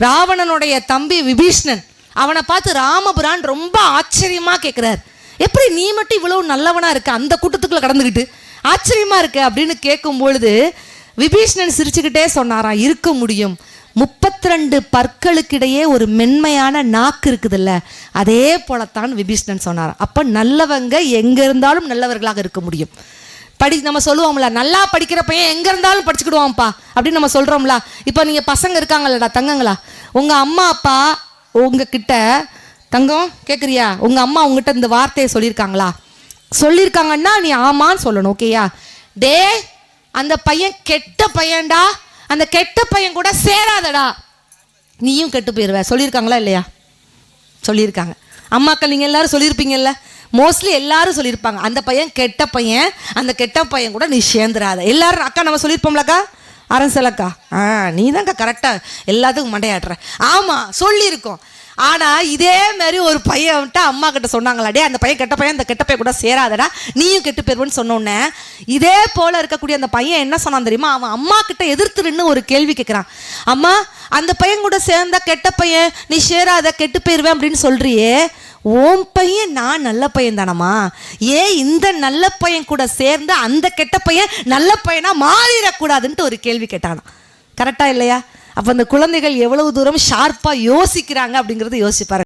ராவணனுடைய தம்பி விபீஷ்ணன், அவனை பார்த்து ராமபுரான் ரொம்ப ஆச்சரியமா கேட்கிறார், எப்படி நீ மட்டும் இவ்வளவு நல்லவனா இருக்க, அந்த கூட்டத்துக்குள்ள கடந்துக்கிட்டு ஆச்சரியமா இருக்க அப்படின்னு கேட்கும் பொழுது விபீஷ்ணன் சிரிச்சுக்கிட்டே சொன்னாராம், இருக்க முடியும், 32 பற்களுக்கிடையே ஒரு மென்மையான நாக்கு இருக்குதுல்ல, அதே போலத்தான் விபீஷ்ணன் சொன்னாராம். அப்ப நல்லவங்க எங்க இருந்தாலும் நல்லவர்களாக இருக்க முடியும். நம்ம சொல்லுவோம்ல, நல்லா படிக்கிற பையன் எங்க இருந்தாலும் படிச்சுக்கிடுவான்ப்பா அப்படின்னு நம்ம சொல்றோம்ல. இப்போ நீங்க பசங்க இருக்காங்கல்லடா தங்கங்களா, உங்க அம்மா அப்பா உங்ககிட்ட, தங்கம் கேட்குறியா, உங்க அம்மா உங்ககிட்ட இந்த வார்த்தையை சொல்லியிருக்காங்களா? சொல்லியிருக்காங்கன்னா நீ ஆமான்னு சொல்லணும். ஓகேயா? டே அந்த பையன் கெட்ட பையன்டா, அந்த கெட்ட பையன் கூட சேராதடா, நீயும் கெட்டு போயிடுவ. சொல்லியிருக்காங்களா இல்லையா? சொல்லியிருக்காங்க. அம்மாக்கள் நீங்கள் எல்லாரும் சொல்லியிருப்பீங்கல்ல, மோஸ்ட்லி எல்லாரும் சொல்லியிருப்பாங்க, அந்த பையன் கெட்ட பையன், அந்த கெட்ட பையன் கூட நீ சேர்ந்துடாத. எல்லாரும் அக்கா நம்ம சொல்லியிருப்போம்லக்கா, அரசலக்கா, நீ தான்க்கா கரெக்டாக எல்லாத்துக்கும் மண்டையாடுற. ஆமாம் சொல்லியிருக்கோம். ஆனால் இதே மாதிரி ஒரு பையன்ட்ட அம்மா கிட்ட சொன்னாங்களாடே, அந்த பையன் கெட்ட பையன், அந்த கெட்ட பையன் கூட சேராதடா, நீயும் கெட்டு போயிருவேன்னு சொன்னோன்னே, இதே போல் இருக்கக்கூடிய அந்த பையன் என்ன சொன்னான் தெரியுமா? அவன் அம்மா கிட்ட எதிர்த்து நின்று ஒரு கேள்வி கேட்குறான், அம்மா அந்த பையன் கூட சேர்ந்தா கெட்ட பையன், நீ சேராத கெட்டு போயிருவேன் அப்படின்னு சொல்றியே, ஓம் பையன் நான் நல்ல பையன் தானம்மா, ஏன் இந்த நல்ல பையன் கூட சேர்ந்து அந்த கெட்ட பையன் நல்ல பையனா மாறிடக்கூடாதுன்ட்டு ஒரு கேள்வி கேட்டானா. கரெக்டா இல்லையா? அப்போ அந்த குழந்தைகள் எவ்வளவு தூரம் ஷார்ப்பாக யோசிக்கிறாங்க அப்படிங்கிறது யோசிப்பாரு.